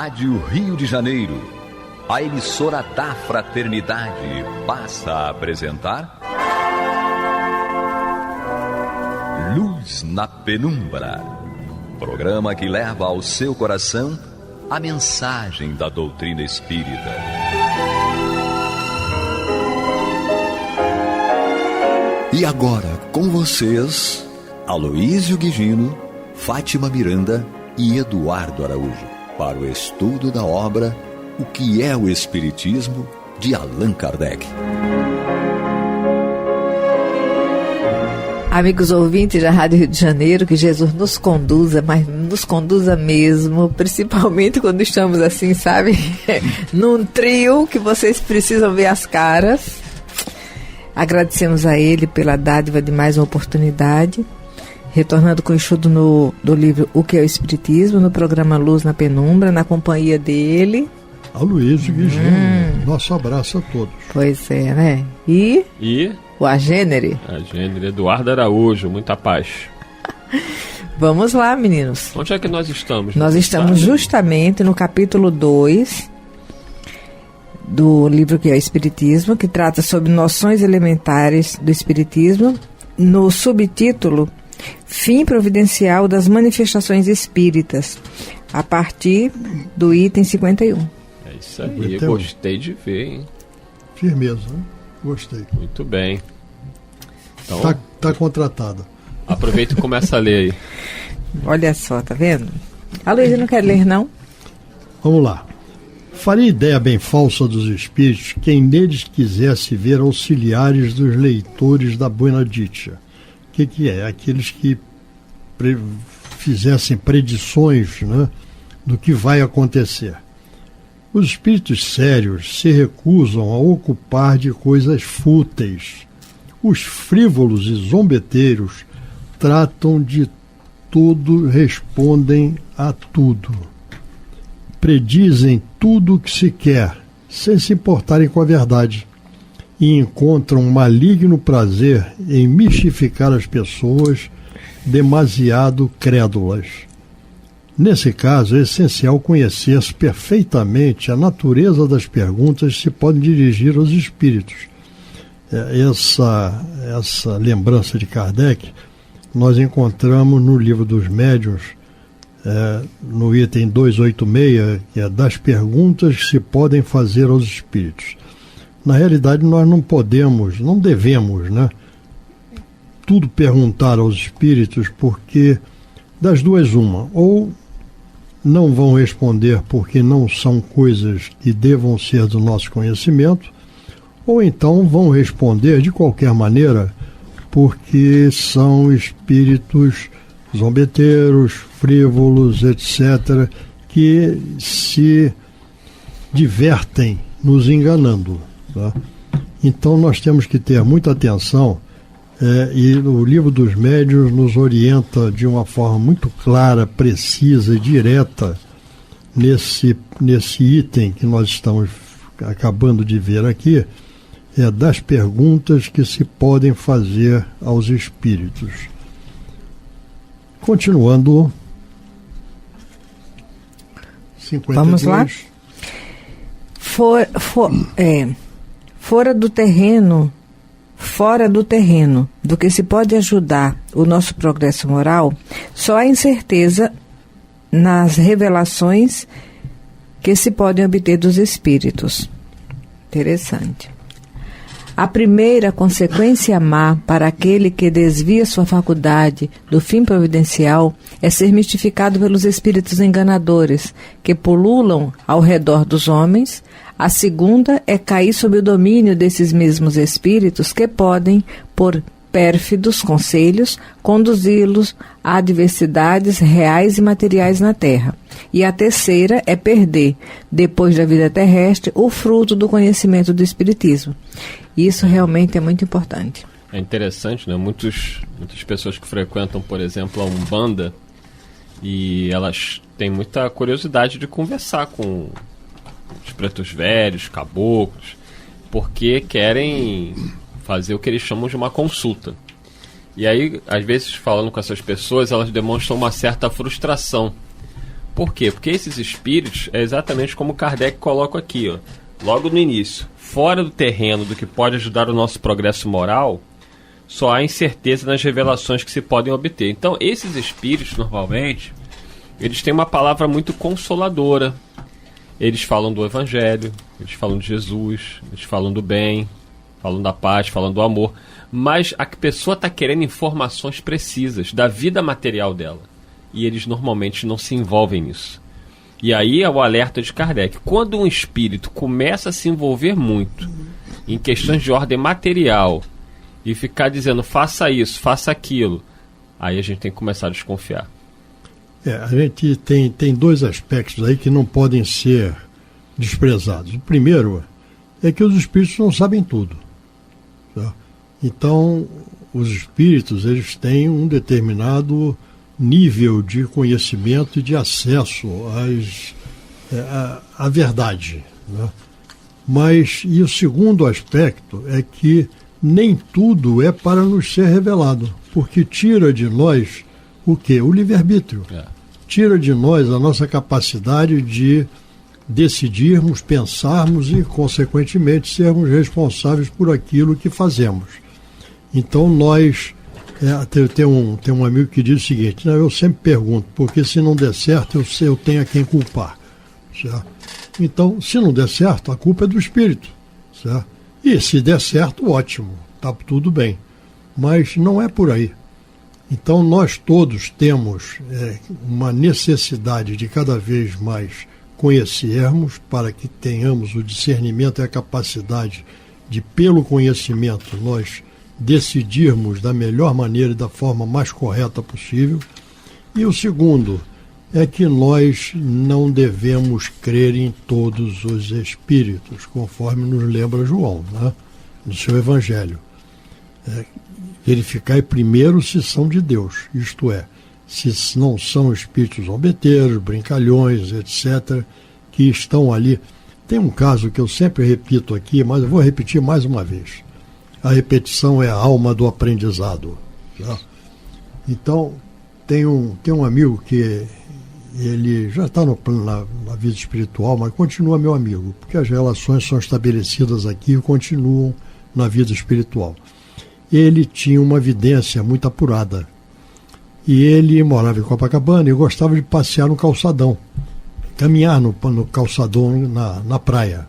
Rádio Rio de Janeiro, a emissora da fraternidade, passa a apresentar Luz na Penumbra, programa que leva ao seu coração a mensagem da doutrina espírita. E agora, com vocês, Aloísio Guigino, Fátima Miranda e Eduardo Araújo, para o estudo da obra O que é o Espiritismo, de Allan Kardec. Amigos ouvintes da Rádio Rio de Janeiro, que Jesus nos conduza, mas nos conduza mesmo, principalmente quando estamos assim, sabe? Num trio que vocês precisam ver as caras. Agradecemos a Ele pela dádiva de mais uma oportunidade. Retornando com o estudo do livro O que é o Espiritismo, no programa Luz na Penumbra, na companhia dele, Aloísio Guigino. Nosso abraço a todos. Pois é, né? E o Agênere. Eduardo Araújo, muita paz. Vamos lá, meninos. Onde é que nós estamos? Nós estamos justamente no capítulo 2 do livro que é o Espiritismo, que trata sobre noções elementares do Espiritismo, no subtítulo Fim Providencial das Manifestações Espíritas, a partir do item 51. É isso aí, eu gostei de ver, hein? Firmeza, né? Gostei. Muito bem. Então, tá contratada. Aproveita e começa a ler aí. Olha só, tá vendo? A Luísa não quer ler, não? Vamos lá. Faria ideia bem falsa dos espíritos quem neles quisesse ver auxiliares dos leitores da Buena Dicha. O que é? Aqueles que fizessem predições, né, do que vai acontecer. Os espíritos sérios se recusam a ocupar de coisas fúteis. Os frívolos e zombeteiros tratam de tudo, respondem a tudo. Predizem tudo o que se quer, sem se importarem com a verdade, e encontram um maligno prazer em mistificar as pessoas demasiado crédulas. Nesse caso, é essencial conhecer-se perfeitamente a natureza das perguntas que se podem dirigir aos espíritos. Essa lembrança de Kardec nós encontramos no Livro dos Médiuns, no item 286, que é das perguntas que se podem fazer aos espíritos. Na realidade, nós não devemos, né, tudo perguntar aos espíritos, porque das duas uma, ou não vão responder porque não são coisas que devam ser do nosso conhecimento, ou então vão responder de qualquer maneira porque são espíritos zombeteiros, frívolos, etc., que se divertem nos enganando. Tá? Então nós temos que ter muita atenção, e o Livro dos Médiuns nos orienta de uma forma muito clara, precisa e direta nesse item que nós estamos acabando de ver aqui, das perguntas que se podem fazer aos espíritos. Continuando, 52. Vamos lá? Fora do terreno do que se pode ajudar o nosso progresso moral, só há incerteza nas revelações que se podem obter dos espíritos. Interessante. A primeira consequência má para aquele que desvia sua faculdade do fim providencial é ser mistificado pelos espíritos enganadores, que pululam ao redor dos homens. A segunda é cair sob o domínio desses mesmos espíritos que podem, por pérfidos conselhos, conduzi-los a adversidades reais e materiais na terra. E a terceira é perder, depois da vida terrestre, o fruto do conhecimento do Espiritismo. Isso realmente é muito importante. É interessante, né? Muitas pessoas que frequentam, por exemplo, a Umbanda, e elas têm muita curiosidade de conversar com os pretos velhos, caboclos, porque querem fazer o que eles chamam de uma consulta. E aí, às vezes, falando com essas pessoas, elas demonstram uma certa frustração, Por quê? Porque esses espíritos, é exatamente como Kardec coloca aqui, ó, logo no início, fora do terreno do que pode ajudar o nosso progresso moral, só há incerteza nas revelações que se podem obter. Então, esses espíritos, normalmente, eles têm uma palavra muito consoladora. Eles falam do Evangelho, eles falam de Jesus, eles falam do bem, falam da paz, falam do amor. Mas a pessoa está querendo informações precisas da vida material dela. E eles normalmente não se envolvem nisso. E aí é o alerta de Kardec. Quando um espírito começa a se envolver muito em questões de ordem material e ficar dizendo faça isso, faça aquilo, aí a gente tem que começar a desconfiar. A gente tem dois aspectos aí que não podem ser desprezados. O primeiro é que os espíritos não sabem tudo. Tá? Então, os espíritos, eles têm um determinado nível de conhecimento e de acesso à verdade. Né? Mas, e o segundo aspecto é que nem tudo é para nos ser revelado, porque tira de nós o quê? O livre-arbítrio. Tira de nós a nossa capacidade de decidirmos, pensarmos e, consequentemente, sermos responsáveis por aquilo que fazemos. Então, nós... Tem um amigo que diz o seguinte: eu sempre pergunto, porque se não der certo, eu tenho a quem culpar. Certo? Então, se não der certo, a culpa é do espírito. Certo? E se der certo, ótimo, está tudo bem. Mas não é por aí. Então, nós todos temos uma necessidade de cada vez mais conhecermos, para que tenhamos o discernimento e a capacidade de, pelo conhecimento, nós decidirmos da melhor maneira e da forma mais correta possível. E o segundo é que nós não devemos crer em todos os espíritos, conforme nos lembra João, né, no seu Evangelho. Verificar primeiro se são de Deus, isto é, se não são espíritos zombeteiros, brincalhões, etc., que estão ali. Tem um caso que eu sempre repito aqui, mas eu vou repetir mais uma vez. A repetição é a alma do aprendizado. Tá? Então, tem um amigo que ele já está na vida espiritual, mas continua meu amigo, porque as relações são estabelecidas aqui e continuam na vida espiritual. Ele tinha uma vidência muito apurada. E ele morava em Copacabana e gostava de passear no calçadão, caminhar no calçadão na praia.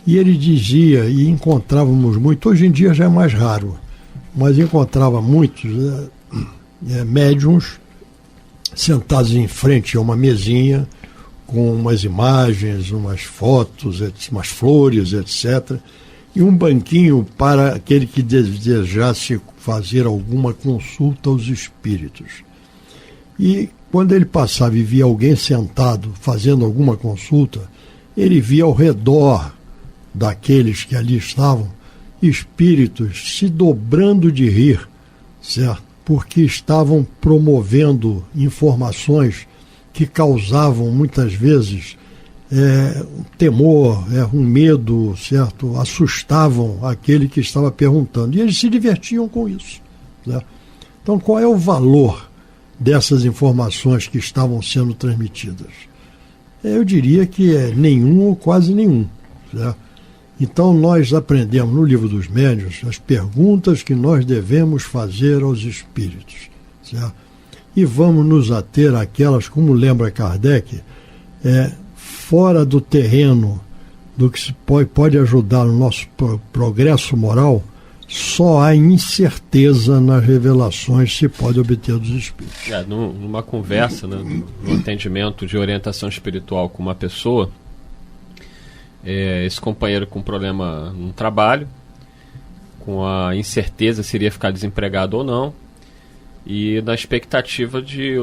E ele dizia, e encontrávamos muito, hoje em dia já é mais raro, mas encontrava muitos médiuns sentados em frente a uma mesinha com umas imagens, umas fotos, umas flores, etc., e um banquinho para aquele que desejasse fazer alguma consulta aos espíritos. E quando ele passava e via alguém sentado fazendo alguma consulta, ele via ao redor daqueles que ali estavam espíritos se dobrando de rir, certo? Porque estavam promovendo informações que causavam muitas vezes um temor, um medo, certo? Assustavam aquele que estava perguntando. E eles se divertiam com isso. Certo? Então, qual é o valor dessas informações que estavam sendo transmitidas? Eu diria que é nenhum ou quase nenhum. Certo? Então, nós aprendemos no Livro dos Médiuns as perguntas que nós devemos fazer aos espíritos. Certo? E vamos nos ater àquelas, como lembra Kardec, fora do terreno do que se pode ajudar no nosso progresso moral. Só há incerteza nas revelações que se pode obter dos espíritos. Numa conversa, né, no atendimento de orientação espiritual com uma pessoa, esse companheiro com problema no trabalho, com a incerteza se iria ficar desempregado ou não, e na expectativa de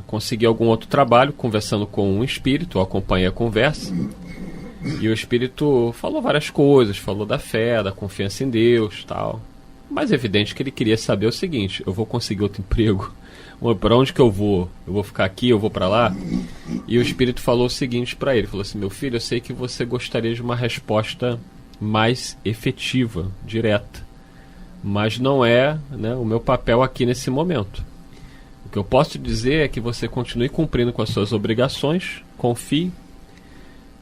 conseguir algum outro trabalho, conversando com um espírito, eu acompanhei a conversa, e o espírito falou várias coisas, falou da fé, da confiança em Deus, tal. Mas é evidente que ele queria saber o seguinte: eu vou conseguir outro emprego? Para onde que eu vou? Eu vou ficar aqui, eu vou para lá? E o espírito falou o seguinte para ele, falou assim: meu filho, eu sei que você gostaria de uma resposta mais efetiva, direta, mas não é, o meu papel aqui nesse momento. O que eu posso te dizer é que você continue cumprindo com as suas obrigações, confie,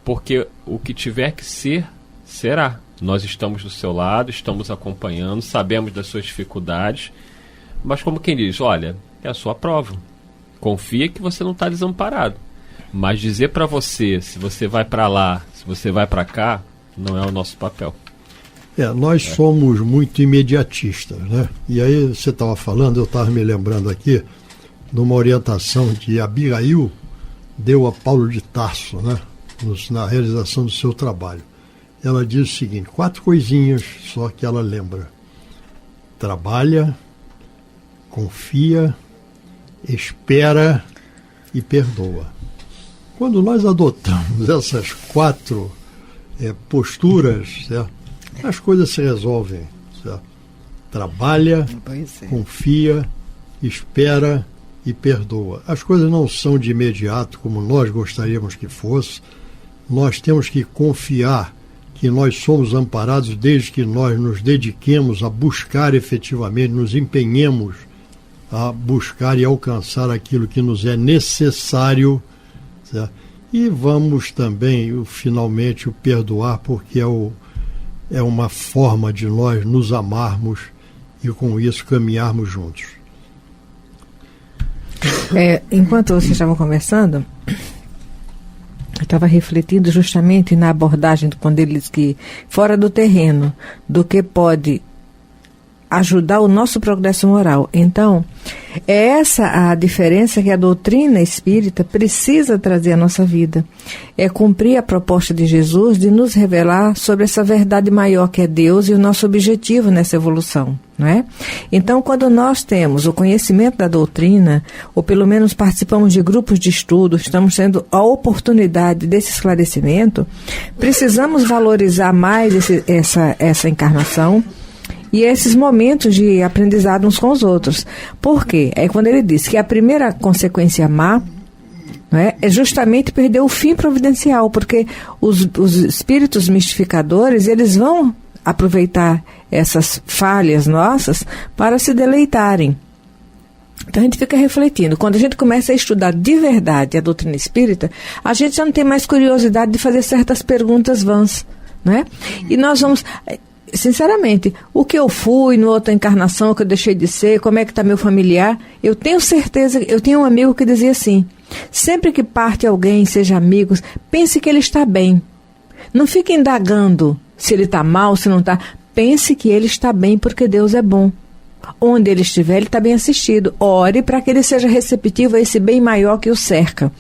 porque o que tiver que ser, será. Nós estamos do seu lado, estamos acompanhando, sabemos das suas dificuldades, mas como quem diz, olha, é a sua prova. Confia que você não está desamparado. Mas dizer para você se você vai para lá, se você vai para cá, não é o nosso papel. Nós somos muito imediatistas, né? E aí você estava falando, eu estava me lembrando aqui de uma orientação que Abigail deu a Paulo de Tarso, né? Na realização do seu trabalho. Ela diz o seguinte, 4 coisinhas só que ela lembra. Trabalha, confia, espera e perdoa. Quando nós adotamos essas 4 posturas, certo? As coisas se resolvem. Certo? Trabalha, confia, espera e perdoa. As coisas não são de imediato como nós gostaríamos que fosse. Nós temos que confiar que nós somos amparados desde que nós nos dediquemos a buscar efetivamente, nos empenhemos a buscar e alcançar aquilo que nos é necessário, certo? E vamos também, finalmente, o perdoar, porque é uma forma de nós nos amarmos e com isso caminharmos juntos. Enquanto vocês estavam conversando, eu estava refletindo justamente na abordagem quando ele diz que fora do terreno, do que pode ajudar o nosso progresso moral. Então, é essa a diferença que a doutrina espírita precisa trazer à nossa vida. É cumprir a proposta de Jesus de nos revelar sobre essa verdade maior que é Deus e o nosso objetivo nessa evolução, não é? Então, quando nós temos o conhecimento da doutrina, ou pelo menos participamos de grupos de estudo, estamos tendo a oportunidade desse esclarecimento, precisamos valorizar mais essa encarnação e esses momentos de aprendizado uns com os outros. Por quê? É quando ele diz que a primeira consequência má, né, é justamente perder o fim providencial, porque os espíritos mistificadores, eles vão aproveitar essas falhas nossas para se deleitarem. Então a gente fica refletindo. Quando a gente começa a estudar de verdade a doutrina espírita, a gente já não tem mais curiosidade de fazer certas perguntas vãs, né? E nós vamos... Sinceramente, o que eu fui na outra encarnação, o que eu deixei de ser, como é que está meu familiar, eu tenho certeza, eu tinha um amigo que dizia assim, sempre que parte alguém, seja amigos, pense que ele está bem. Não fique indagando se ele está mal, se não está. Pense que ele está bem porque Deus é bom. Onde ele estiver, ele está bem assistido. Ore para que ele seja receptivo a esse bem maior que o cerca.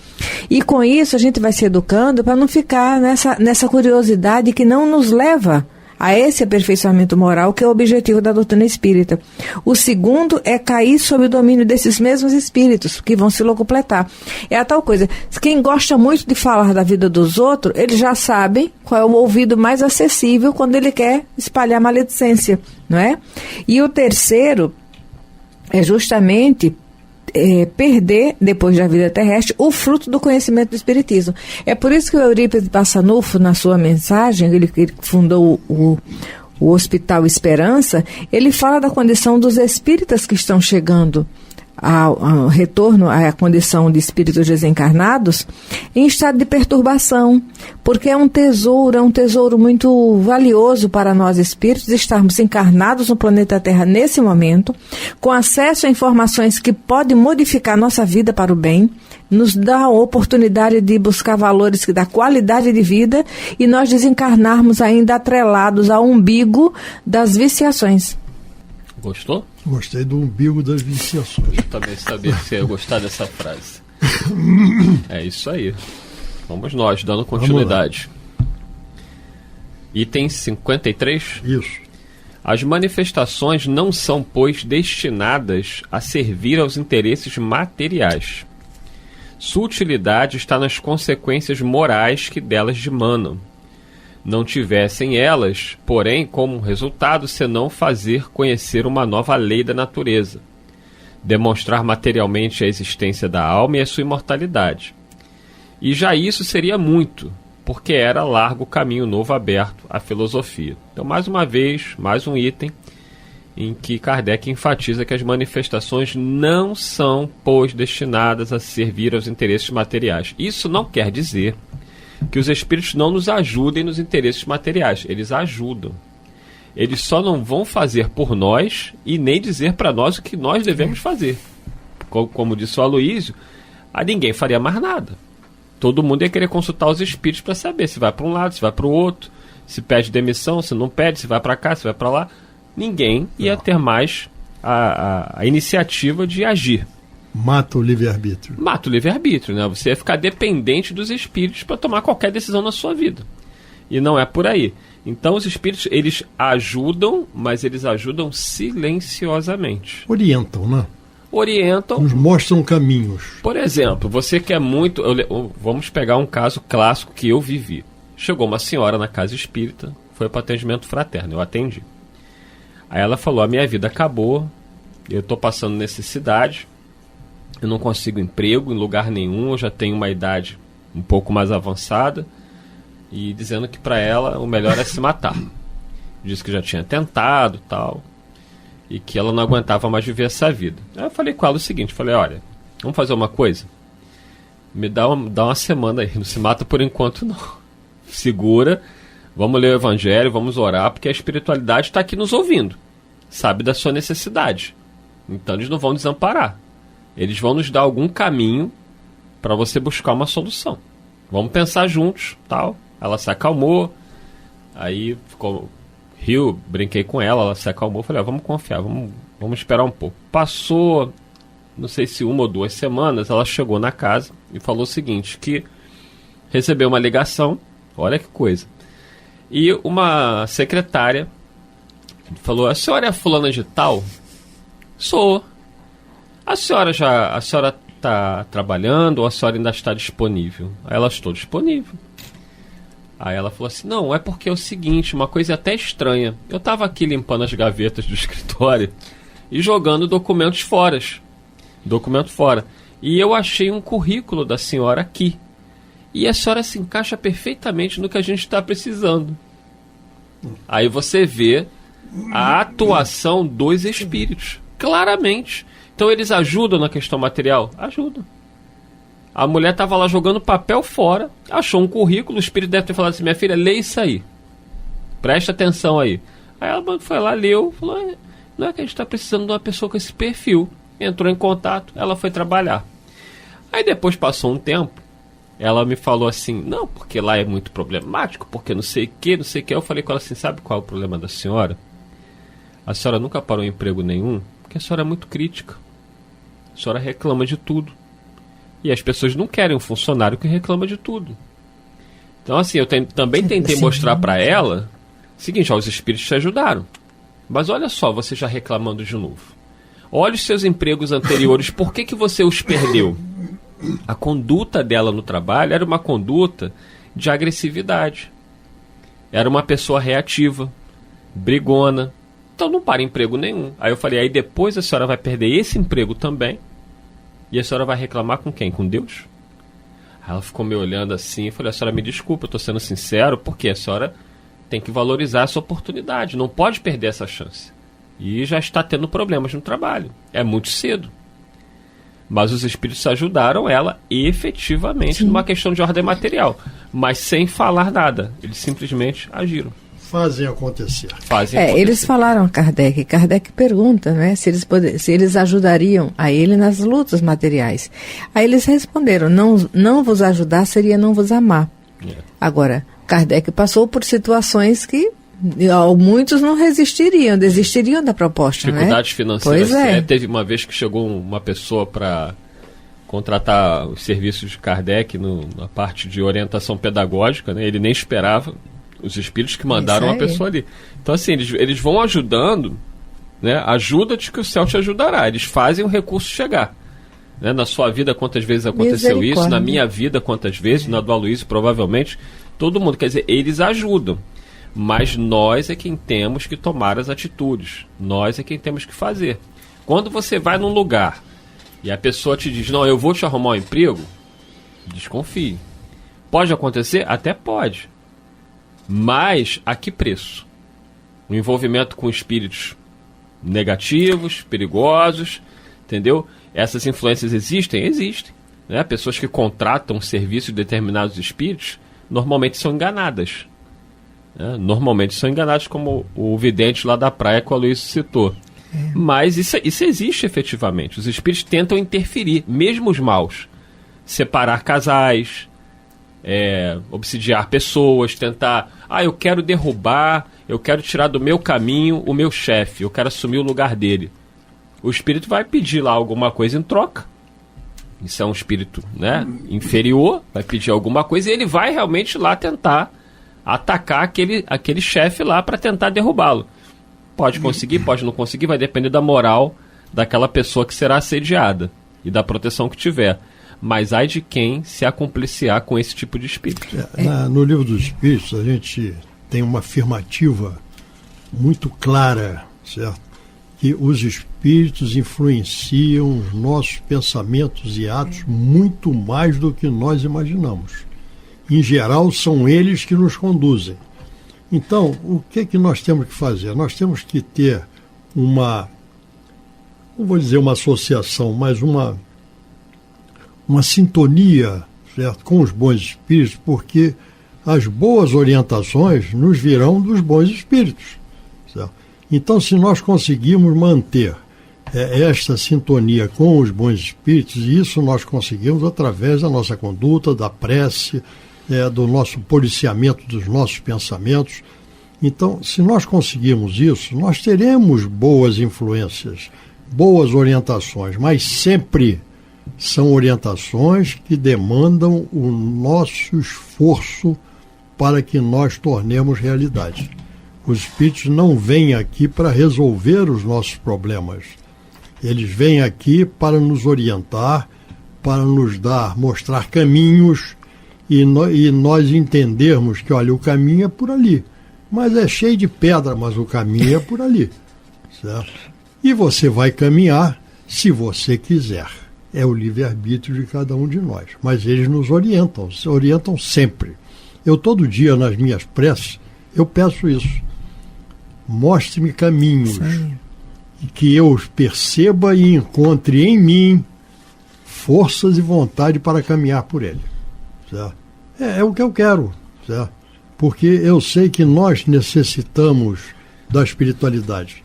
E com isso a gente vai se educando para não ficar nessa curiosidade que não nos leva a esse aperfeiçoamento moral que é o objetivo da doutrina espírita. O segundo é cair sob o domínio desses mesmos espíritos que vão se locupletar. É a tal coisa, quem gosta muito de falar da vida dos outros, eles já sabem qual é o ouvido mais acessível quando ele quer espalhar maledicência, não é? E o terceiro é justamente perder, depois da vida terrestre, o fruto do conhecimento do Espiritismo. É por isso que o Eurípides Passanufo, na sua mensagem, ele fundou o Hospital Esperança, ele fala da condição dos espíritas que estão chegando ao retorno à condição de espíritos desencarnados em estado de perturbação, porque é um tesouro muito valioso para nós espíritos estarmos encarnados no planeta Terra nesse momento, com acesso a informações que podem modificar nossa vida para o bem, nos dá a oportunidade de buscar valores que dá qualidade de vida e nós desencarnarmos ainda atrelados ao umbigo das viciações. Gostou? Gostei do umbigo das viciações. Eu também sabia que você ia gostar dessa frase. É isso aí. Vamos nós, dando continuidade. Item 53. Isso. As manifestações não são, pois, destinadas a servir aos interesses materiais. Sua utilidade está nas consequências morais que delas dimanam. Não tivessem elas, porém, como resultado senão fazer conhecer uma nova lei da natureza, demonstrar materialmente a existência da alma e a sua imortalidade. E já isso seria muito, porque era largo caminho novo aberto à filosofia. Então, mais uma vez, mais um item em que Kardec enfatiza que as manifestações não são, pois, destinadas a servir aos interesses materiais. Isso não quer dizer que os espíritos não nos ajudem nos interesses materiais. Eles ajudam. Eles só não vão fazer por nós e nem dizer para nós o que nós devemos fazer. Como disse o Aloísio, a ninguém faria mais nada. Todo mundo ia querer consultar os espíritos para saber se vai para um lado, se vai para o outro, se pede demissão, se não pede, se vai para cá, se vai para lá. Ninguém ia ter mais a iniciativa de agir. Mata o livre-arbítrio. Mata o livre-arbítrio, né? Você ia ficar dependente dos espíritos para tomar qualquer decisão na sua vida. E não é por aí. Então os espíritos, eles ajudam, mas eles ajudam silenciosamente. Orientam, né? Orientam. Nos mostram caminhos. Por exemplo, você quer muito... vamos pegar um caso clássico que eu vivi. Chegou uma senhora na casa espírita, foi para atendimento fraterno, eu atendi. Aí ela falou, a minha vida acabou, eu estou passando necessidade, eu não consigo emprego em lugar nenhum, eu já tenho uma idade um pouco mais avançada, e dizendo que para ela o melhor é se matar. Disse que já tinha tentado e tal, e que ela não aguentava mais viver essa vida. Aí eu falei com ela o seguinte, falei, olha, vamos fazer uma coisa? Me dá uma semana aí, não se mata por enquanto não. Segura, vamos ler o Evangelho, vamos orar, porque a espiritualidade está aqui nos ouvindo. Sabe da sua necessidade. Então eles não vão desamparar. Eles vão nos dar algum caminho para você buscar uma solução. Vamos pensar juntos, tal. Ela se acalmou, aí riu, brinquei com ela se acalmou, falei, vamos confiar, vamos esperar um pouco. Passou, não sei se 1 ou 2 semanas, ela chegou na casa e falou o seguinte, que recebeu uma ligação, olha que coisa, e uma secretária falou, a senhora é fulana de tal? Sou. A senhora está trabalhando ou a senhora ainda está disponível? Aí ela, estou disponível. Aí ela falou assim, não, é porque é o seguinte, uma coisa até estranha. Eu estava aqui limpando as gavetas do escritório e jogando documentos fora. E eu achei um currículo da senhora aqui. E a senhora se encaixa perfeitamente no que a gente está precisando. Aí você vê a atuação dos espíritos, claramente. Então eles ajudam na questão material? Ajudam. A mulher estava lá jogando papel fora, achou um currículo, o espírito deve ter falado assim, minha filha, lê isso aí. Presta atenção aí. Aí ela foi lá, leu, falou, não é que a gente está precisando de uma pessoa com esse perfil. Entrou em contato, ela foi trabalhar. Aí depois passou um tempo, ela me falou assim, não, porque lá é muito problemático, porque não sei o que. Eu falei com ela assim, sabe qual é o problema da senhora? A senhora nunca parou em emprego nenhum, porque a senhora é muito crítica. A senhora reclama de tudo. E as pessoas não querem um funcionário que reclama de tudo. Então assim, eu também tentei mostrar para ela o seguinte, os espíritos te ajudaram. Mas olha só, você já reclamando de novo. Olha os seus empregos anteriores, por que você os perdeu? A conduta dela no trabalho era uma conduta de agressividade. Era uma pessoa reativa, brigona. Então não para emprego nenhum. Aí eu falei, aí depois a senhora vai perder esse emprego também. E a senhora vai reclamar com quem? Com Deus? Aí ela ficou me olhando assim e falei, a senhora me desculpa, eu estou sendo sincero, porque a senhora tem que valorizar essa oportunidade, não pode perder essa chance. E já está tendo problemas no trabalho. É muito cedo. Mas os espíritos ajudaram ela efetivamente numa questão de ordem material. Mas sem falar nada. Eles simplesmente agiram. Fazem acontecer. Eles falaram a Kardec. Kardec pergunta, né, se eles ajudariam a ele nas lutas materiais. Aí eles responderam, não vos ajudar seria não vos amar. Agora, Kardec passou por situações que muitos não resistiriam, desistiriam da proposta, dificuldades, né? Financeiras. Pois é. Teve uma vez que chegou uma pessoa para contratar os serviços de Kardec na parte de orientação pedagógica, né? Ele nem esperava. Os espíritos que mandaram a pessoa ali. Então, assim, eles vão ajudando, né? Ajuda-te que o céu te ajudará. Eles fazem o recurso chegar. Né? Na sua vida, quantas vezes aconteceu isso? Na minha vida, quantas vezes? Na do Aloísio, provavelmente. Todo mundo. Quer dizer, eles ajudam. Mas nós é quem temos que tomar as atitudes. Nós é quem temos que fazer. Quando você vai num lugar e a pessoa te diz, não, eu vou te arrumar um emprego, desconfie. Pode acontecer? Até pode. Mas a que preço? O envolvimento com espíritos negativos, perigosos, entendeu? Essas influências existem? Existem. Né? Pessoas que contratam serviços de determinados espíritos normalmente são enganadas. Né? Normalmente são enganados, como o vidente lá da praia que o Aloysio citou. Mas isso existe efetivamente. Os espíritos tentam interferir, mesmo os maus. Separar casais, obsidiar pessoas, tentar... eu quero derrubar, eu quero tirar do meu caminho o meu chefe, eu quero assumir o lugar dele. O espírito vai pedir lá alguma coisa em troca. Isso é um espírito, né, inferior, vai pedir alguma coisa e ele vai realmente lá tentar atacar aquele chefe lá para tentar derrubá-lo. Pode conseguir, pode não conseguir, vai depender da moral daquela pessoa que será assediada e da proteção que tiver. Mas ai de quem se acompliciar com esse tipo de espírito. No livro dos Espíritos, a gente tem uma afirmativa muito clara, certo? Que os espíritos influenciam os nossos pensamentos e atos muito mais do que nós imaginamos. Em geral, são eles que nos conduzem. Então, o que nós temos que fazer? Nós temos que ter não vou dizer uma associação, mas uma sintonia, certo, com os bons espíritos, porque as boas orientações nos virão dos bons espíritos, certo? Então, se nós conseguirmos manter esta sintonia com os bons espíritos, e isso nós conseguimos através da nossa conduta, da prece, do nosso policiamento dos nossos pensamentos. Então, se nós conseguirmos isso, nós teremos boas influências, boas orientações, mas sempre são orientações que demandam o nosso esforço para que nós tornemos realidade. Os espíritos não vêm aqui para resolver os nossos problemas. Eles vêm aqui para nos orientar, para nos mostrar caminhos e nós entendermos que, olha, o caminho é por ali. Mas é cheio de pedra, mas o caminho é por ali. Certo? E você vai caminhar se você quiser. É o livre-arbítrio de cada um de nós. Mas eles nos orientam sempre. Eu todo dia, nas minhas preces, eu peço isso. Mostre-me caminhos. Sim. Que eu perceba e encontre em mim forças e vontade para caminhar por ele. Certo? É o que eu quero. Certo? Porque eu sei que nós necessitamos da espiritualidade.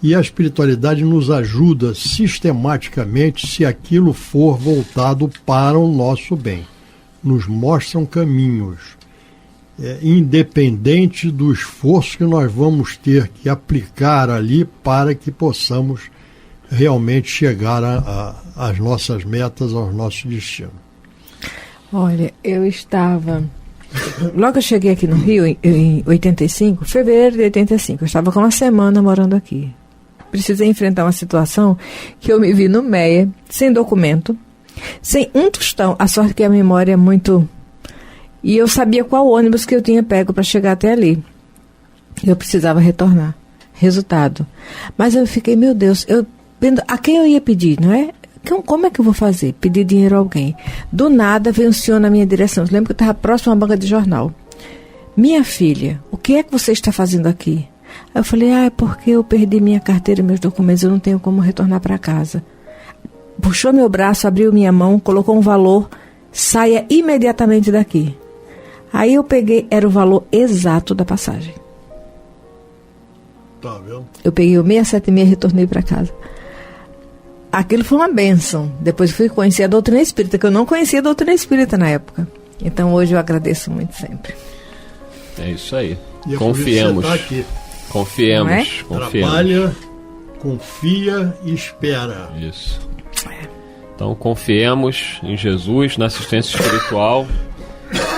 E a espiritualidade nos ajuda sistematicamente se aquilo for voltado para o nosso bem. Nos mostram caminhos, independente do esforço que nós vamos ter que aplicar ali para que possamos realmente chegar às nossas metas, aos nossos destinos. Olha, eu estava... Logo que eu cheguei aqui no Rio, em 85, fevereiro de 85, eu estava com uma semana morando aqui. Precisei enfrentar uma situação que eu me vi no Meia, sem documento, sem um tostão. A sorte que a memória é muito... E eu sabia qual ônibus que eu tinha pego para chegar até ali. Eu precisava retornar. Resultado. Mas eu fiquei, meu Deus, a quem eu ia pedir, não é? Como é que eu vou fazer? Pedir dinheiro a alguém. Do nada veio um senhor na minha direção. Eu lembro que eu estava próximo a uma banca de jornal. Minha filha, o que é que você está fazendo aqui? Aí eu falei, é porque eu perdi minha carteira e meus documentos, eu não tenho como retornar para casa. Puxou meu braço, abriu minha mão, colocou um valor, saia imediatamente daqui. Aí eu peguei, era o valor exato da passagem. Tá vendo? Eu peguei o 676 e retornei para casa. Aquilo foi uma bênção. Depois fui conhecer a doutrina espírita, que eu não conhecia a doutrina espírita na época. Então hoje eu agradeço muito sempre. É isso aí. E confiemos. Tá aqui. Confiemos, é? confiemos. Trabalha, confia e espera. Isso. Então confiemos em Jesus, na assistência espiritual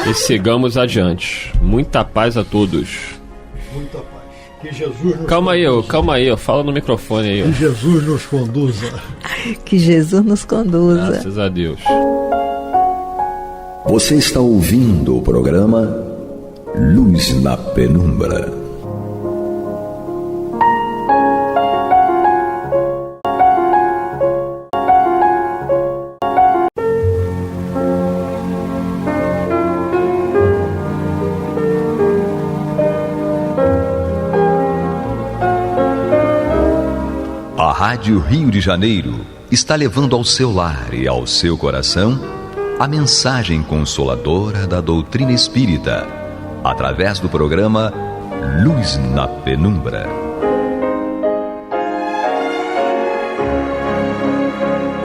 e sigamos adiante. Muita paz a todos. Muita paz. Que Jesus nos calma aí, fala no microfone aí. Que Jesus nos conduza. Que Jesus nos conduza. Graças a Deus. Você está ouvindo o programa Luz na Penumbra. A Rádio Rio de Janeiro está levando ao seu lar e ao seu coração a mensagem consoladora da doutrina espírita, através do programa Luz na Penumbra.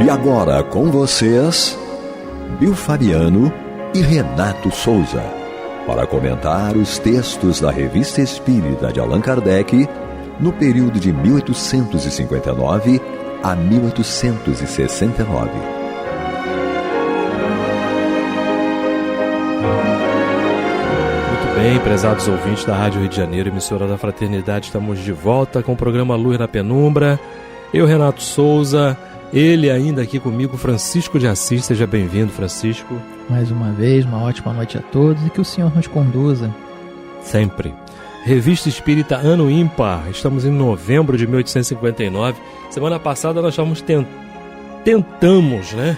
E agora com vocês, Bill Fabiano e Renato Souza, para comentar os textos da Revista Espírita de Allan Kardec no período de 1859 a 1869. Muito bem, prezados ouvintes da Rádio Rio de Janeiro, emissora da Fraternidade, estamos de volta com o programa Luz na Penumbra. Eu, Renato Souza, ele ainda aqui comigo, Francisco de Assis. Seja bem-vindo, Francisco. Mais uma vez, uma ótima noite a todos e que o Senhor nos conduza. Sempre. Revista Espírita Ano Ímpar, estamos em novembro de 1859. Semana passada nós tentamos, né,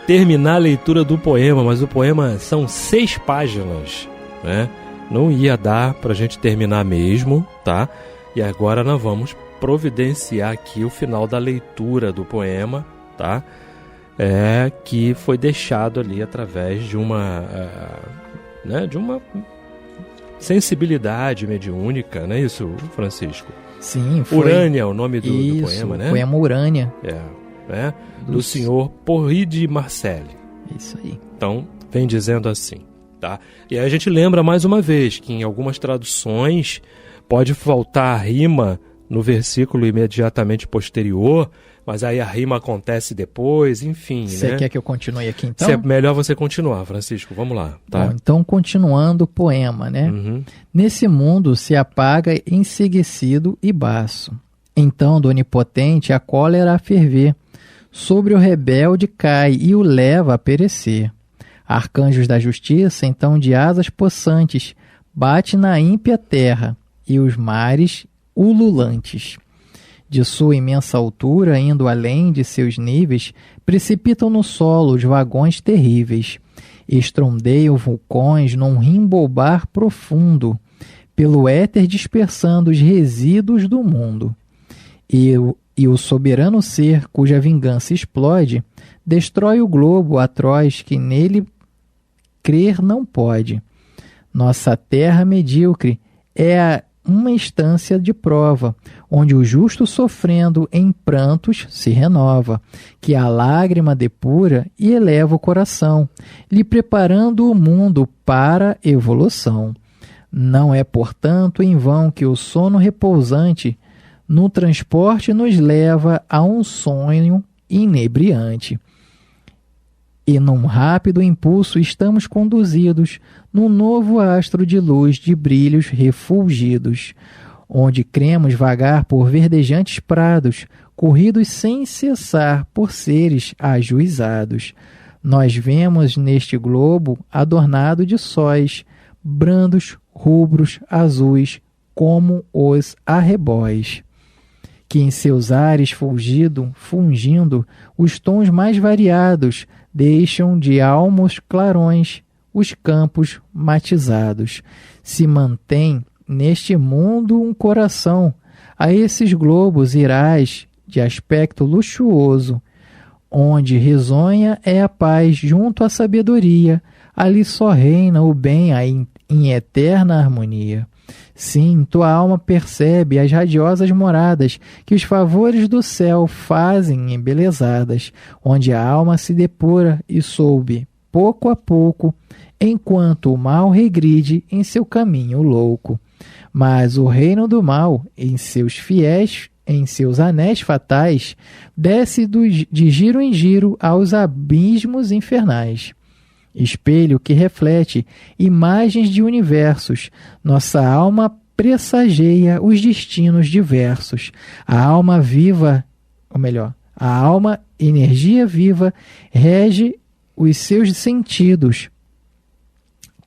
terminar a leitura do poema, mas o poema são 6 páginas, né? Não ia dar para a gente terminar mesmo, tá? E agora nós vamos providenciar aqui o final da leitura do poema, tá? Que foi deixado ali através de uma sensibilidade mediúnica, não é isso, Francisco? Sim, foi. Urânia é o nome do poema, né? O poema Urânia. Do senhor Porri de Marcelli. Isso aí. Então, vem dizendo assim, tá? E aí a gente lembra mais uma vez que em algumas traduções pode faltar a rima no versículo imediatamente posterior, mas aí a rima acontece depois, enfim. Você quer que eu continue aqui então? É melhor você continuar, Francisco, vamos lá. Tá? Bom, então, continuando o poema, né? Uhum. Nesse mundo se apaga enseguecido e baço. Então, do onipotente a cólera a ferver, sobre o rebelde cai e o leva a perecer. Arcanjos da justiça, então de asas possantes, bate na ímpia terra e os mares ululantes. De sua imensa altura, indo além de seus níveis, precipitam no solo os vagões terríveis. Estrondeiam vulcões num rimbobar profundo, pelo éter dispersando os resíduos do mundo. E o soberano ser, cuja vingança explode, destrói o globo atroz que nele crer não pode. Nossa terra medíocre é uma instância de prova, onde o justo sofrendo em prantos se renova, que a lágrima depura e eleva o coração, lhe preparando o mundo para evolução. Não é, portanto, em vão que o sono repousante no transporte nos leva a um sonho inebriante. E num rápido impulso estamos conduzidos num novo astro de luz de brilhos refulgidos, onde cremos vagar por verdejantes prados, corridos sem cessar por seres ajuizados. Nós vemos neste globo adornado de sóis, brandos, rubros, azuis, como os arrebóis, que em seus ares fungindo os tons mais variados, deixam de almos clarões os campos matizados. Se mantém neste mundo um coração, a esses globos irás de aspecto luxuoso, onde risonha é a paz junto à sabedoria, ali só reina o bem em eterna harmonia. Sim, tua alma percebe as radiosas moradas que os favores do céu fazem embelezadas, onde a alma se depura e soube, pouco a pouco, enquanto o mal regride em seu caminho louco. Mas o reino do mal, em seus fiéis, em seus anéis fatais, desce de giro em giro aos abismos infernais. Espelho que reflete imagens de universos, nossa alma pressageia os destinos diversos. A alma viva, ou melhor, a alma, energia viva, rege os seus sentidos,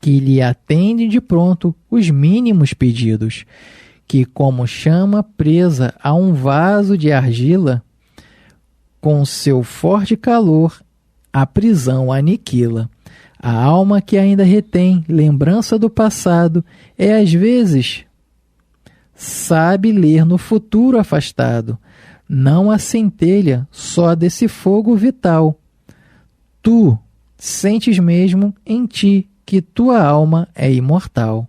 que lhe atende de pronto os mínimos pedidos, que como chama presa a um vaso de argila, com seu forte calor a prisão aniquila. A alma que ainda retém lembrança do passado às vezes sabe ler no futuro afastado. não a centelha só desse fogo vital. Tu sentes mesmo em ti que tua alma é imortal.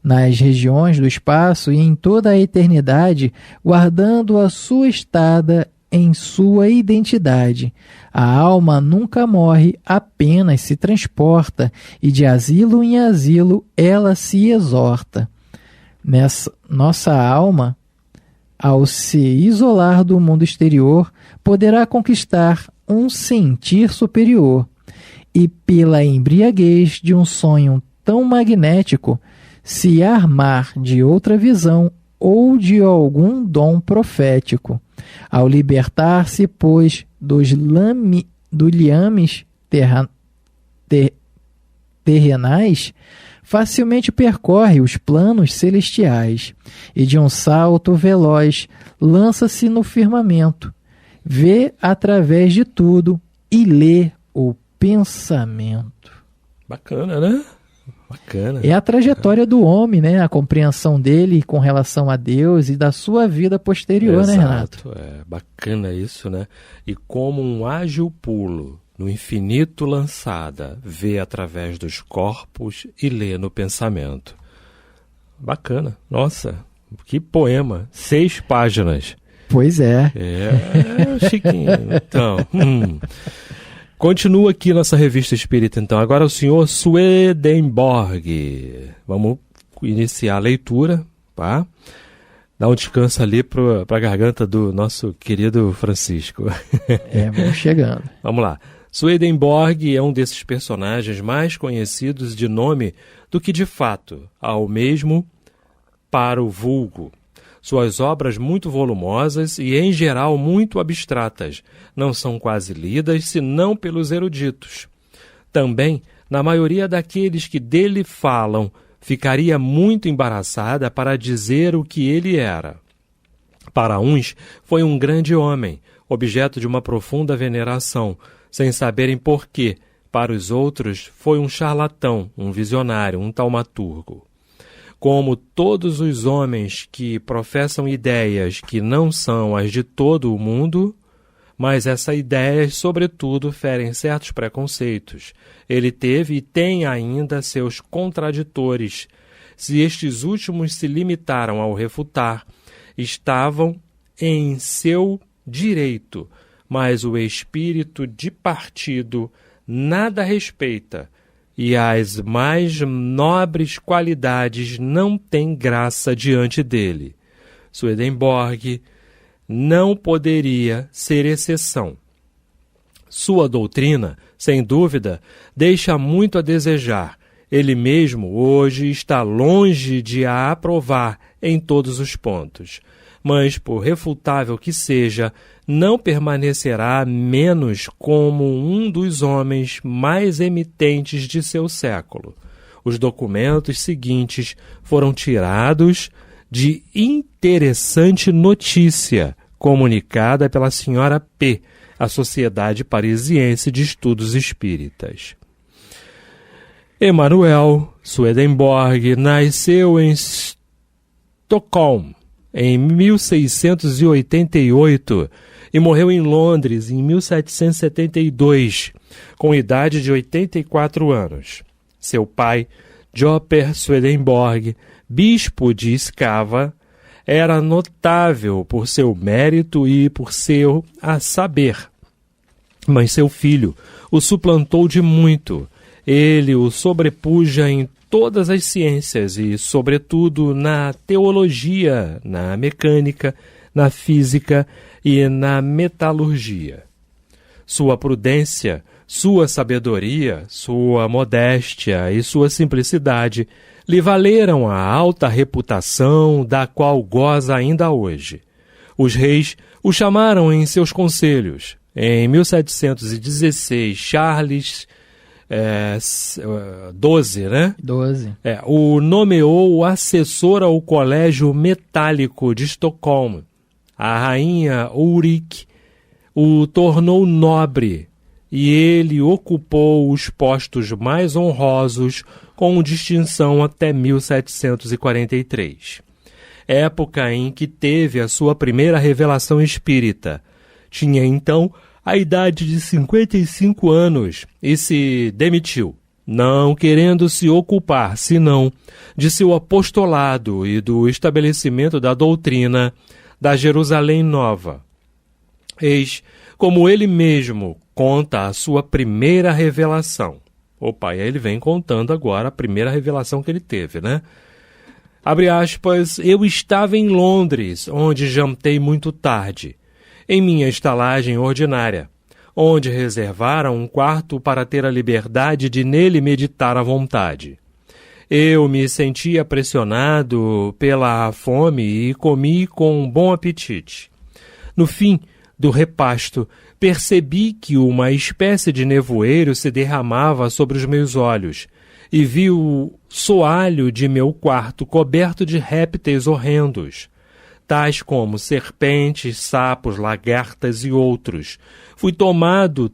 Nas regiões do espaço e em toda a eternidade, guardando a sua estada em sua identidade. A alma nunca morre, apenas se transporta, e de asilo em asilo ela se exorta. Nossa alma, ao se isolar do mundo exterior, poderá conquistar um sentir superior, e pela embriaguez de um sonho tão magnético, se armar de outra visão ou de algum dom profético. Ao libertar-se, pois, dos liames terrenais, facilmente percorre os planos celestiais e de um salto veloz lança-se no firmamento, vê através de tudo e lê o pensamento. Bacana, né? Bacana. É a trajetória do homem, né? A compreensão dele com relação a Deus e da sua vida posterior, né, Renato? É bacana isso, né? E como um ágil pulo no infinito lançada, vê através dos corpos e lê no pensamento. Bacana. Nossa, que poema. 6 páginas. Pois é. É, chiquinho. Então, Continua aqui nossa revista espírita, então. Agora o senhor Swedenborg. Vamos iniciar a leitura, tá? Dá um descanso ali para a garganta do nosso querido Francisco. Vamos chegando. Vamos lá. Swedenborg é um desses personagens mais conhecidos de nome do que de fato, ao mesmo para o vulgo. Suas obras muito volumosas e, em geral, muito abstratas, não são quase lidas senão pelos eruditos. Também, na maioria daqueles que dele falam, ficaria muito embaraçada para dizer o que ele era. Para uns, foi um grande homem, objeto de uma profunda veneração, sem saberem por quê. Para os outros, foi um charlatão, um visionário, um taumaturgo. Como todos os homens que professam ideias que não são as de todo o mundo, mas essas ideias, sobretudo, ferem certos preconceitos. Ele teve e tem ainda seus contraditores. Se estes últimos se limitaram ao refutar, estavam em seu direito, mas o espírito de partido nada respeita, e as mais nobres qualidades não têm graça diante dele. Swedenborg não poderia ser exceção. Sua doutrina, sem dúvida, deixa muito a desejar. Ele mesmo hoje está longe de a aprovar em todos os pontos. Mas, por refutável que seja, não permanecerá menos como um dos homens mais emitentes de seu século. Os documentos seguintes foram tirados de interessante notícia comunicada pela senhora P., a Sociedade Parisiense de Estudos Espíritas. Emanuel Swedenborg nasceu em Estocolmo em 1688 e morreu em Londres em 1772, com idade de 84 anos. Seu pai, Joper Swedenborg, bispo de Escava, era notável por seu mérito e por seu saber. Mas seu filho o suplantou de muito. Ele o sobrepuja em todas as ciências e, sobretudo, na teologia, na mecânica, na física e na metalurgia. Sua prudência, sua sabedoria, sua modéstia e sua simplicidade lhe valeram a alta reputação da qual goza ainda hoje. Os reis o chamaram em seus conselhos. Em 1716, Charles XII, né? 12. O nomeou assessor ao Colégio Metálico de Estocolmo. A rainha Ulrike o tornou nobre e ele ocupou os postos mais honrosos com distinção até 1743. época em que teve a sua primeira revelação espírita. Tinha então a idade de 55 anos e se demitiu, não querendo se ocupar, senão, de seu apostolado e do estabelecimento da doutrina da Jerusalém Nova. Eis como ele mesmo conta a sua primeira revelação. Opa, e aí ele vem contando agora a primeira revelação que ele teve, né? Abre aspas, eu estava em Londres, onde jantei muito tarde, em minha estalagem ordinária, onde reservaram um quarto para ter a liberdade de nele meditar à vontade. Eu me sentia pressionado pela fome e comi com bom apetite. No fim do repasto, percebi que uma espécie de nevoeiro se derramava sobre os meus olhos e vi o soalho de meu quarto coberto de répteis horrendos, tais como serpentes, sapos, lagartas e outros. Fui tomado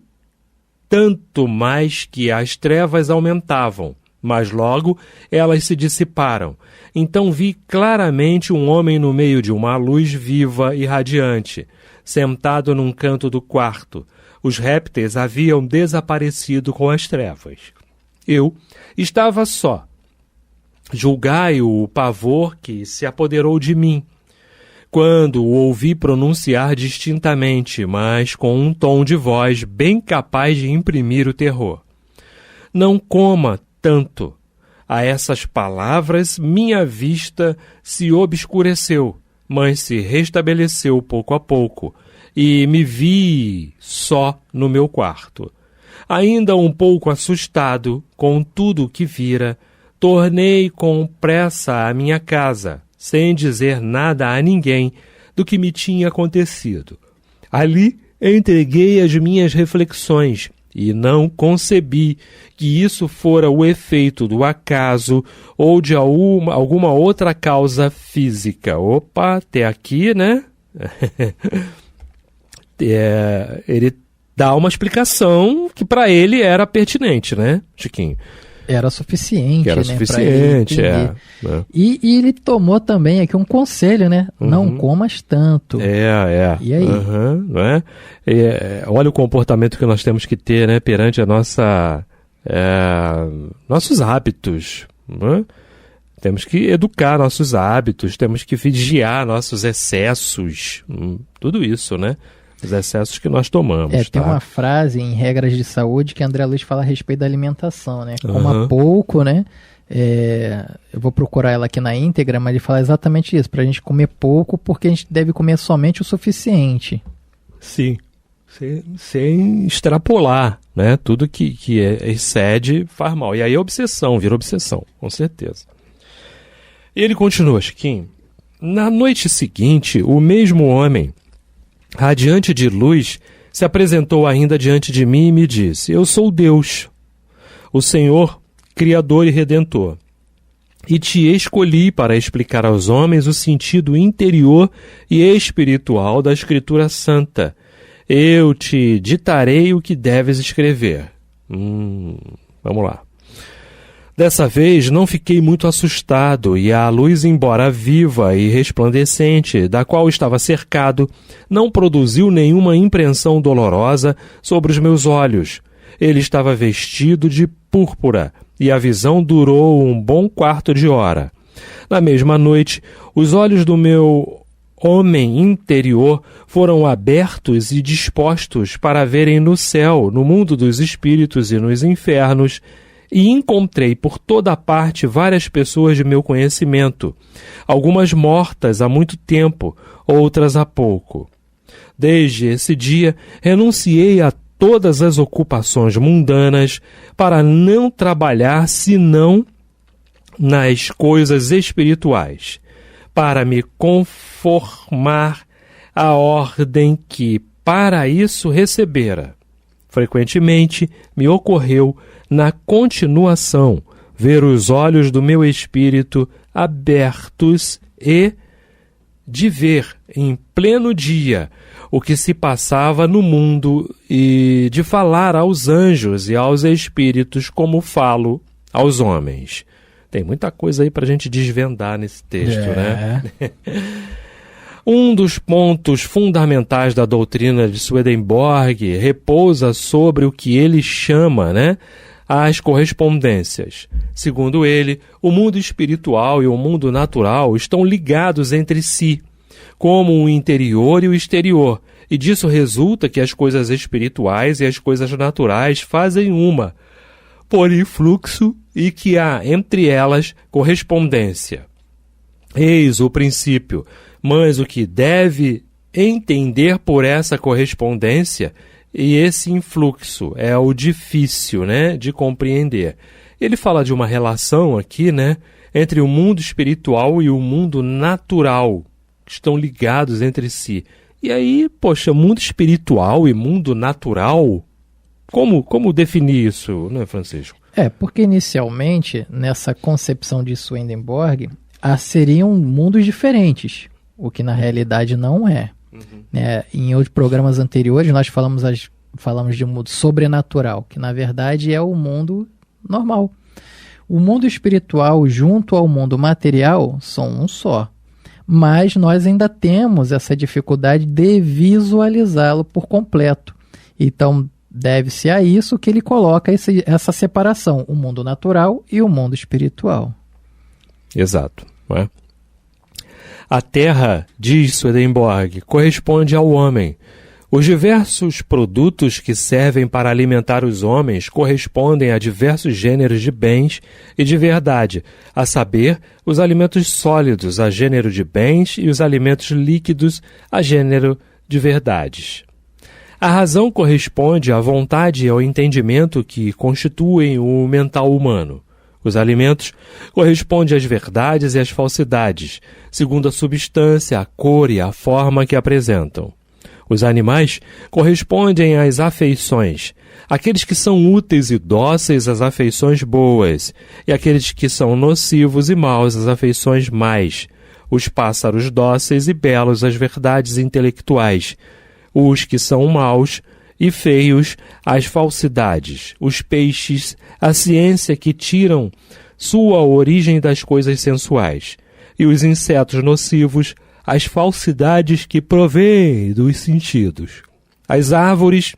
tanto mais que as trevas aumentavam, mas logo elas se dissiparam. Então vi claramente um homem no meio de uma luz viva e radiante, sentado num canto do quarto. Os répteis haviam desaparecido com as trevas. Eu estava só. Julgai o pavor que se apoderou de mim, quando o ouvi pronunciar distintamente, mas com um tom de voz bem capaz de imprimir o terror. Não coma tanto. A essas palavras, minha vista se obscureceu, mas se restabeleceu pouco a pouco, e me vi só no meu quarto. Ainda um pouco assustado com tudo o que vira, tornei com pressa à minha casa, sem dizer nada a ninguém do que me tinha acontecido. Ali entreguei as minhas reflexões e não concebi que isso fora o efeito do acaso ou de alguma outra causa física. Opa, até aqui, né? Ele dá uma explicação que para ele era pertinente, né, Chiquinho? Era suficiente, que era né? Suficiente, E ele tomou também aqui um conselho, né? Uhum. Não comas tanto. E aí? Não é? Olha o comportamento que nós temos que ter, né? Perante a nossos hábitos. Né? Temos que educar nossos hábitos, temos que vigiar nossos excessos. Tudo isso, né? Os excessos que nós tomamos. Tem uma frase em Regras de Saúde que André Luiz fala a respeito da alimentação, né? Coma pouco, né? Eu vou procurar ela aqui na íntegra, mas ele fala exatamente isso, pra gente comer pouco, porque a gente deve comer somente o suficiente. Sim, sem extrapolar, né? Tudo que excede faz mal. E aí vira obsessão, com certeza. E ele continua, Chiquinho. Na noite seguinte, o mesmo homem, radiante de luz, se apresentou ainda diante de mim e me disse: eu sou Deus, o Senhor, Criador e Redentor, e te escolhi para explicar aos homens o sentido interior e espiritual da Escritura Santa. Eu te ditarei o que deves escrever. Vamos lá. Dessa vez não fiquei muito assustado, e a luz, embora viva e resplandecente, da qual estava cercado, não produziu nenhuma impressão dolorosa sobre os meus olhos. Ele estava vestido de púrpura, e a visão durou um bom quarto de hora. Na mesma noite, os olhos do meu homem interior foram abertos e dispostos para verem no céu, no mundo dos espíritos e nos infernos, e encontrei por toda parte várias pessoas de meu conhecimento, algumas mortas há muito tempo, outras há pouco. Desde esse dia, renunciei a todas as ocupações mundanas para não trabalhar senão nas coisas espirituais, para me conformar à ordem que para isso recebera. Frequentemente me ocorreu, na continuação, ver os olhos do meu espírito abertos e de ver em pleno dia o que se passava no mundo e de falar aos anjos e aos espíritos como falo aos homens. Tem muita coisa aí para a gente desvendar nesse texto, né? Um dos pontos fundamentais da doutrina de Swedenborg repousa sobre o que ele chama, né, as correspondências. Segundo ele, o mundo espiritual e o mundo natural estão ligados entre si, como o interior e o exterior, e disso resulta que as coisas espirituais e as coisas naturais fazem uma, por influxo, e que há entre elas correspondência. Eis o princípio, mas o que deve entender por essa correspondência e esse influxo é o difícil, né, de compreender. Ele fala de uma relação aqui, né, entre o mundo espiritual e o mundo natural, que estão ligados entre si. E aí, poxa, mundo espiritual e mundo natural, como definir isso, né, Francisco? Porque inicialmente, nessa concepção de Swedenborg, seriam mundos diferentes, o que na realidade não é. Em outros programas anteriores, nós falamos de um mundo sobrenatural, que na verdade é o mundo normal. O mundo espiritual junto ao mundo material são um só, mas nós ainda temos essa dificuldade de visualizá-lo por completo. Então, deve-se a isso que ele coloca essa separação, o mundo natural e o mundo espiritual. Exato. Né? A terra, diz Swedenborg, corresponde ao homem. Os diversos produtos que servem para alimentar os homens correspondem a diversos gêneros de bens e de verdade, a saber, os alimentos sólidos a gênero de bens e os alimentos líquidos a gênero de verdades. A razão corresponde à vontade e ao entendimento que constituem o mental humano. Os alimentos correspondem às verdades e às falsidades, segundo a substância, a cor e a forma que apresentam. Os animais correspondem às afeições, aqueles que são úteis e dóceis às afeições boas, e aqueles que são nocivos e maus às afeições más. Os pássaros dóceis e belos às verdades intelectuais, os que são maus e feios às falsidades, os peixes, a ciência que tiram sua origem das coisas sensuais, e os insetos nocivos, as falsidades que provêm dos sentidos. As árvores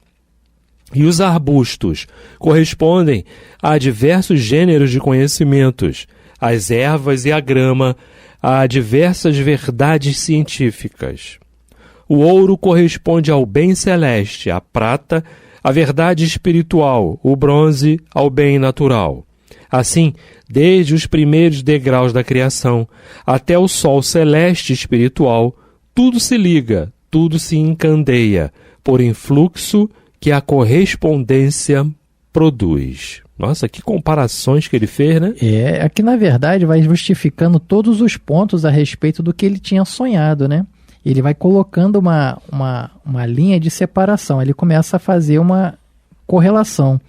e os arbustos correspondem a diversos gêneros de conhecimentos, as ervas e a grama a diversas verdades científicas. O ouro corresponde ao bem celeste, a prata, à verdade espiritual, o bronze, ao bem natural. Assim, desde os primeiros degraus da criação até o sol celeste espiritual, tudo se liga, tudo se encandeia, por influxo que a correspondência produz. Nossa, que comparações que ele fez, né? Aqui na verdade vai justificando todos os pontos a respeito do que ele tinha sonhado, né? Ele vai colocando uma linha de separação, ele começa a fazer uma correlação.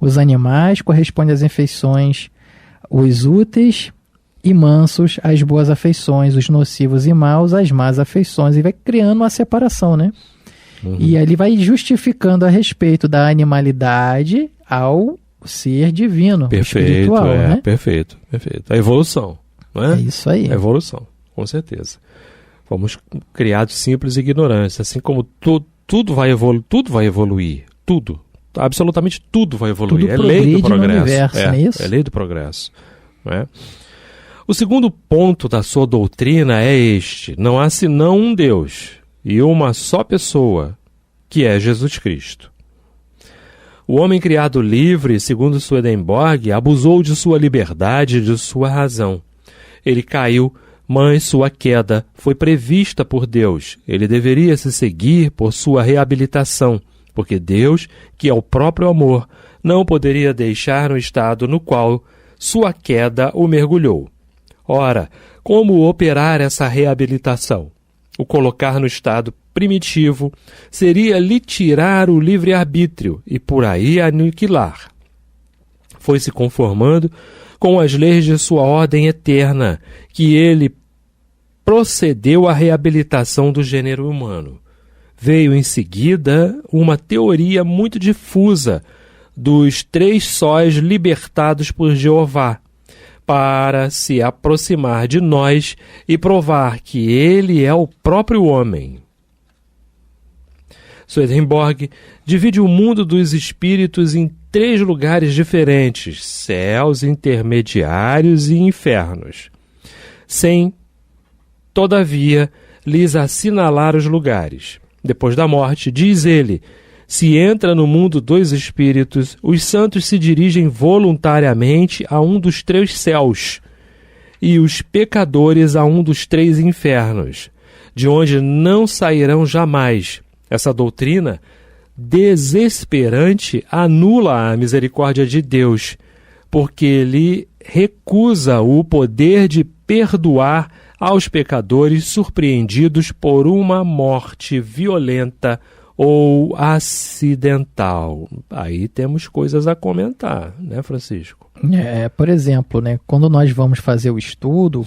Os animais correspondem às afeições, os úteis e mansos às boas afeições, os nocivos e maus às más afeições, e vai criando uma separação, né? E aí ele vai justificando a respeito da animalidade ao ser divino, espiritual, né? Perfeito. A evolução, não é? É isso aí. A evolução, com certeza. Fomos criados simples e ignorantes, assim como tudo vai evoluir, tudo. Absolutamente tudo vai evoluir. Tudo é lei do progresso. No universo, não é isso? É lei do progresso. Não é? O segundo ponto da sua doutrina é este: não há senão um Deus e uma só pessoa, que é Jesus Cristo. O homem criado livre, segundo Swedenborg, abusou de sua liberdade e de sua razão. Ele caiu, mas sua queda foi prevista por Deus. Ele deveria se seguir por sua reabilitação, porque Deus, que é o próprio amor, não poderia deixar no estado no qual sua queda o mergulhou. Ora, como operar essa reabilitação? O colocar no estado primitivo seria lhe tirar o livre-arbítrio e por aí aniquilar. Foi se conformando com as leis de sua ordem eterna que ele procedeu à reabilitação do gênero humano. Veio em seguida uma teoria muito difusa dos 3 sóis libertados por Jeová, para se aproximar de nós e provar que ele é o próprio homem. Swedenborg divide o mundo dos espíritos em 3 lugares diferentes: céus, intermediários e infernos, sem, todavia, lhes assinalar os lugares. Depois da morte, diz ele, se entra no mundo dos espíritos, os santos se dirigem voluntariamente a um dos 3 céus e os pecadores a um dos 3 infernos, de onde não sairão jamais. Essa doutrina desesperante anula a misericórdia de Deus, porque lhe recusa o poder de perdoar aos pecadores surpreendidos por uma morte violenta ou acidental. Aí temos coisas a comentar, né, Francisco? Por exemplo, né, quando nós vamos fazer o estudo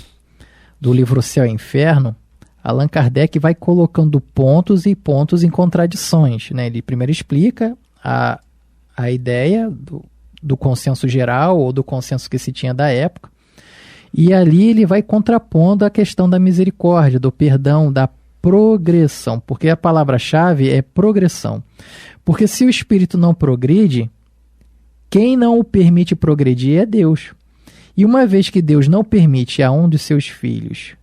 do livro Céu e Inferno, Allan Kardec vai colocando pontos e pontos em contradições, né? Ele primeiro explica a ideia do consenso geral ou do consenso que se tinha da época, e ali ele vai contrapondo a questão da misericórdia, do perdão, da progressão, porque a palavra-chave é progressão. Porque se o espírito não progride, quem não o permite progredir é Deus. E uma vez que Deus não permite a um dos seus filhos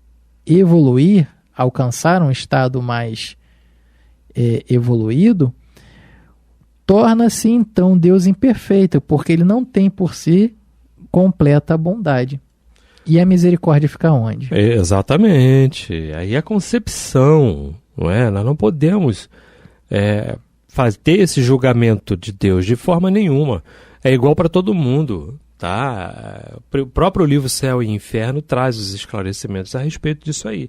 evoluir, alcançar um estado mais evoluído, torna-se então Deus imperfeito, porque ele não tem por si completa bondade. E a misericórdia fica onde? Exatamente. Aí a concepção, não é? Nós não podemos ter esse julgamento de Deus de forma nenhuma. É igual para todo mundo, tá? O próprio livro Céu e Inferno traz os esclarecimentos a respeito disso aí.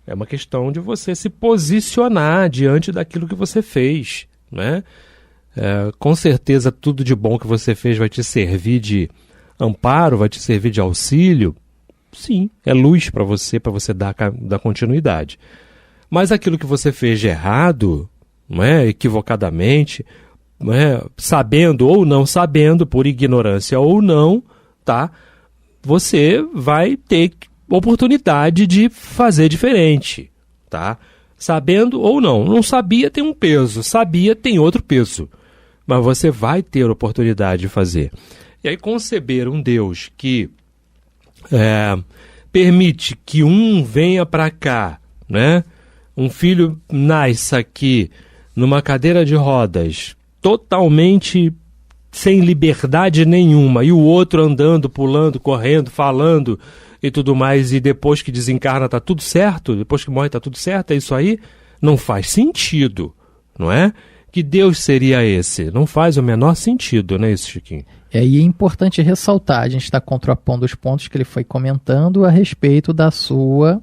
É uma questão de você se posicionar diante daquilo que você fez, né? Com certeza tudo de bom que você fez vai te servir de amparo, vai te servir de auxílio. Sim, é luz para você dar continuidade. Mas aquilo que você fez de errado, não é? Equivocadamente, não é? Sabendo ou não sabendo, por ignorância ou não, tá? Você vai ter oportunidade de fazer diferente, tá? Sabendo ou não. Não sabia tem um peso, sabia tem outro peso. Mas você vai ter oportunidade de fazer. E aí conceber um Deus que permite que um venha para cá, né? Um filho nasça aqui numa cadeira de rodas, totalmente sem liberdade nenhuma, e o outro andando, pulando, correndo, falando e tudo mais, e depois que desencarna tá tudo certo, depois que morre tá tudo certo, é isso aí? Não faz sentido, não é? Que Deus seria esse? Não faz o menor sentido, né, isso, Chiquinho? E é importante ressaltar, a gente está contrapondo os pontos que ele foi comentando a respeito da sua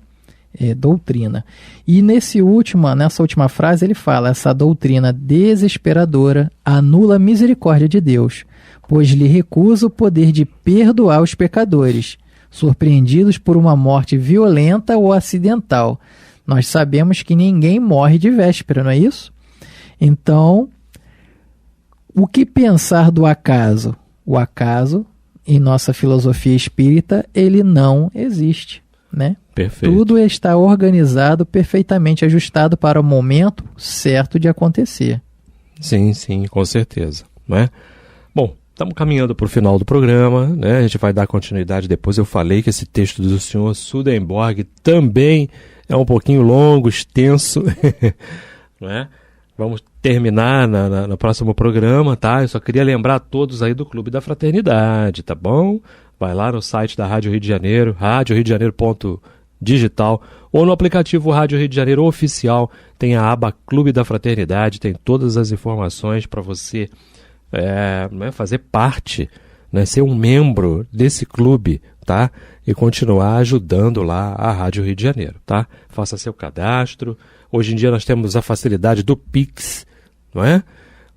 doutrina. E nessa última frase ele fala, essa doutrina desesperadora anula a misericórdia de Deus, pois lhe recusa o poder de perdoar os pecadores, surpreendidos por uma morte violenta ou acidental. Nós sabemos que ninguém morre de véspera, não é isso? Então, o que pensar do acaso? O acaso, em nossa filosofia espírita, ele não existe, né? Perfeito. Tudo está organizado, perfeitamente ajustado para o momento certo de acontecer. Sim, com certeza, né? Bom, estamos caminhando para o final do programa, né? A gente vai dar continuidade depois. Eu falei que esse texto do senhor Swedenborg também é um pouquinho longo, extenso, não é? Vamos terminar no próximo programa, tá? Eu só queria lembrar a todos aí do Clube da Fraternidade, tá bom? Vai lá no site da Rádio Rio de Janeiro, radioriodejaneiro.digital, ou no aplicativo Rádio Rio de Janeiro Oficial, tem a aba Clube da Fraternidade, tem todas as informações para você fazer parte, né? Ser um membro desse clube, tá? E continuar ajudando lá a Rádio Rio de Janeiro, tá? Faça seu cadastro. Hoje em dia nós temos a facilidade do Pix, não é?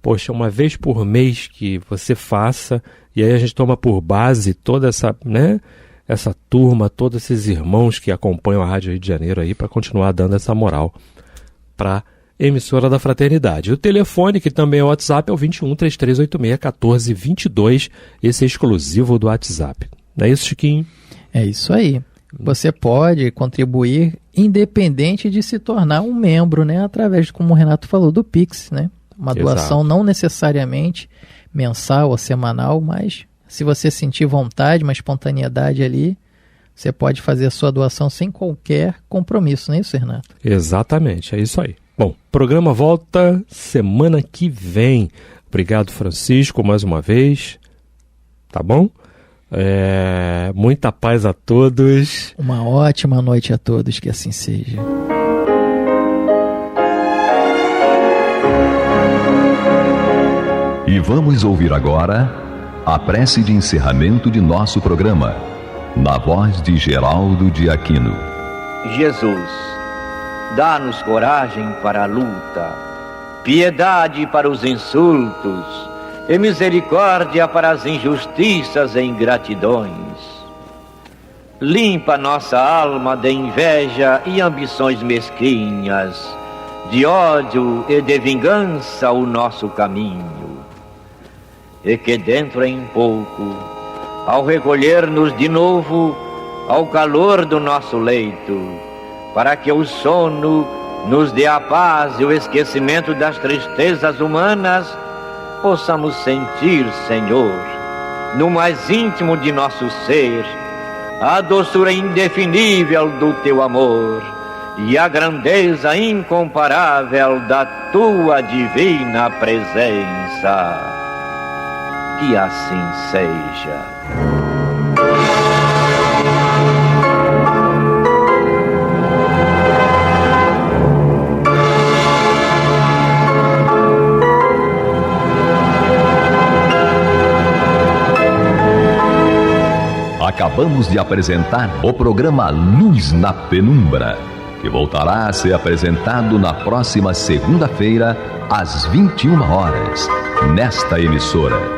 Poxa, uma vez por mês que você faça, e aí a gente toma por base toda essa, né, essa turma, todos esses irmãos que acompanham a Rádio Rio de Janeiro aí para continuar dando essa moral para emissora da Fraternidade. O telefone, que também é o WhatsApp, é o 21 3386 1422, esse é exclusivo do WhatsApp. Não é isso, Chiquinho? É isso aí. Você pode contribuir independente de se tornar um membro, né? Através, como o Renato falou, do Pix, né? Uma doação não necessariamente mensal ou semanal, mas se você sentir vontade, uma espontaneidade ali, você pode fazer a sua doação sem qualquer compromisso, não é isso, Renato? Exatamente, é isso aí. Bom, o programa volta semana que vem. Obrigado, Francisco, mais uma vez. Tá bom? Muita paz a todos. Uma ótima noite a todos, que assim seja. E vamos ouvir agora a prece de encerramento de nosso programa, na voz de Geraldo de Aquino. Jesus, dá-nos coragem para a luta, piedade para os insultos e misericórdia para as injustiças e ingratidões. Limpa nossa alma de inveja e ambições mesquinhas, de ódio e de vingança o nosso caminho. E que dentro em pouco, ao recolher-nos de novo ao calor do nosso leito, para que o sono nos dê a paz e o esquecimento das tristezas humanas, possamos sentir, Senhor, no mais íntimo de nosso ser, a doçura indefinível do Teu amor e a grandeza incomparável da Tua divina presença. Que assim seja. Acabamos de apresentar o programa Luz na Penumbra, que voltará a ser apresentado na próxima segunda-feira, às 21 horas, nesta emissora.